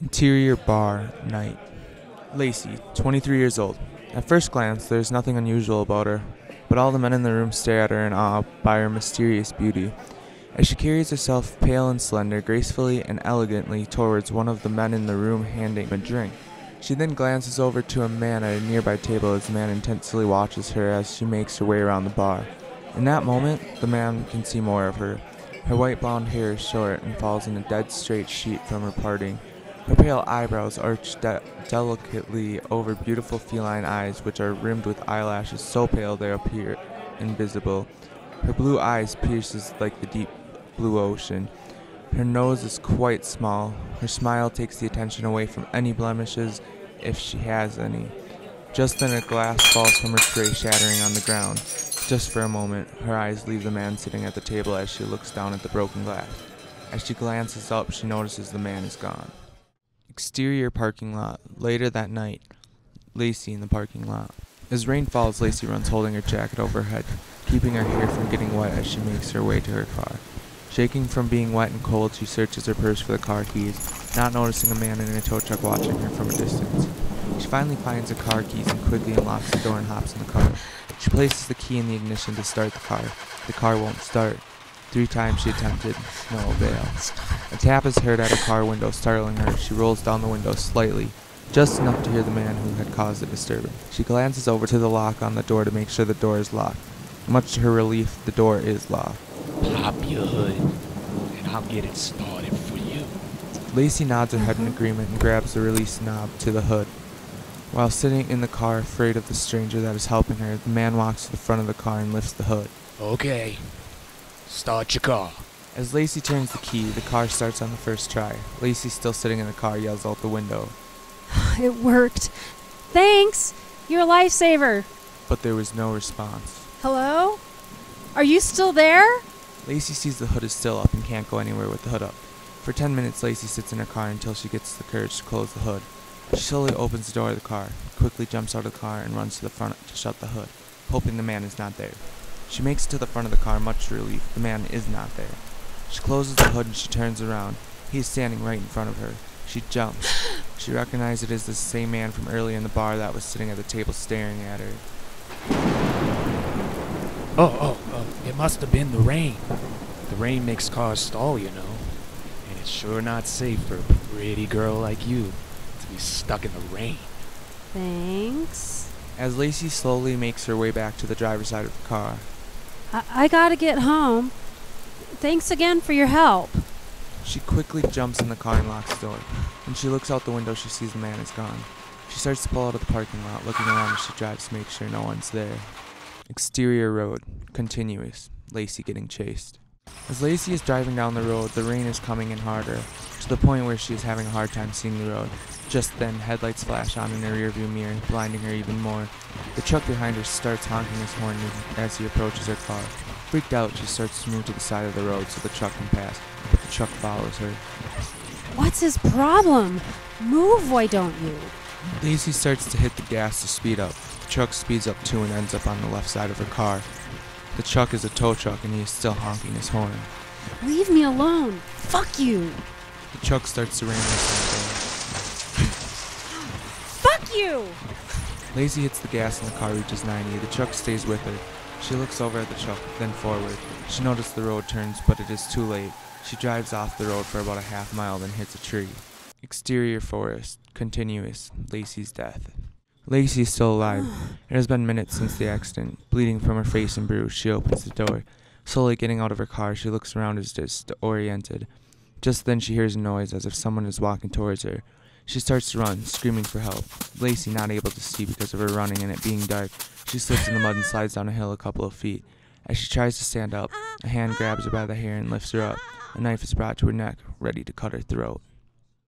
Interior bar, night. Lacey, 23 years old. At first glance, there is nothing unusual about her, but all the men in the room stare at her in awe by her mysterious beauty. As she carries herself pale and slender, gracefully and elegantly towards one of the men in the room handing him a drink. She then glances over to a man at a nearby table as the man intensely watches her as she makes her way around the bar. In that moment, the man can see more of her. Her white blonde hair is short and falls in a dead straight sheet from her parting. Her pale eyebrows arch delicately over beautiful feline eyes which are rimmed with eyelashes so pale they appear invisible. Her blue eyes pierces like the deep blue ocean. Her nose is quite small. Her smile takes the attention away from any blemishes, if she has any. Just then a glass falls from her tray, shattering on the ground. Just for a moment, her eyes leave the man sitting at the table as she looks down at the broken glass. As she glances up, she notices the man is gone. Exterior parking lot. Later that night, Lacey in the parking lot. As rain falls, Lacey runs holding her jacket over her head, keeping her hair from getting wet as she makes her way to her car. Shaking from being wet and cold, she searches her purse for the car keys, not noticing a man in a tow truck watching her from a distance. She finally finds her car keys and quickly unlocks the door and hops in the car. She places the key in the ignition to start the car. The car won't start. 3 times she attempted, no avail. A tap is heard at her car window, startling her. She rolls down the window slightly, just enough to hear the man who had caused the disturbance. She glances over to the lock on the door to make sure the door is locked. Much to her relief, the door is locked. Pop your hood, and I'll get it started for you. Lacey nods her head in agreement and grabs the release knob to the hood. While sitting in the car, afraid of the stranger that is helping her, the man walks to the front of the car and lifts the hood. Okay, start your car. As Lacey turns the key, the car starts on the first try. Lacey, still sitting in the car, yells out the window. It worked. Thanks! You're a lifesaver. But there was no response. Hello? Are you still there? Lacey sees the hood is still up and can't go anywhere with the hood up. For 10 minutes, Lacey sits in her car until she gets the courage to close the hood. She slowly opens the door of the car, quickly jumps out of the car and runs to the front to shut the hood, hoping the man is not there. She makes it to the front of the car, much to her relief. The man is not there. She closes the hood and she turns around. He is standing right in front of her. She jumps. She recognizes it is the same man from earlier in the bar that was sitting at the table staring at her. Oh, it must have been the rain. The rain makes cars stall, you know. And it's sure not safe for a pretty girl like you to be stuck in the rain. Thanks. As Lacey slowly makes her way back to the driver's side of the car. I gotta get home. Thanks again for your help. She quickly jumps in the car and locks the door. When she looks out the window, she sees the man is gone. She starts to pull out of the parking lot, looking around as she drives to make sure no one's there. Exterior road, continuous. Lacey getting chased. As Lacey is driving down the road, the rain is coming in harder, to the point where she is having a hard time seeing the road. Just then, headlights flash on in her rearview mirror, blinding her even more. The truck behind her starts honking his horn as he approaches her car. Freaked out, she starts to move to the side of the road so the truck can pass, but the truck follows her. What's his problem? Move, why don't you? Lacey starts to hit the gas to speed up. The truck speeds up too and ends up on the left side of her car. The truck is a tow truck and he is still honking his horn. Leave me alone. Fuck you. The truck starts to ram her. Fuck you! Lacey hits the gas and the car reaches 90. The truck stays with her. She looks over at the truck, then forward. She notices the road turns, but it is too late. She drives off the road for about a half mile, then hits a tree. Exterior forest, continuous. Lacey's death. Lacey is still alive. It has been minutes since the accident. Bleeding from her face and bruised, she opens the door. Slowly getting out of her car, she looks around as disoriented. Just then she hears a noise as if someone is walking towards her. She starts to run, screaming for help. Lacey, not able to see because of her running and it being dark, she slips in the mud and slides down a hill a couple of feet. As she tries to stand up, a hand grabs her by the hair and lifts her up. A knife is brought to her neck, ready to cut her throat.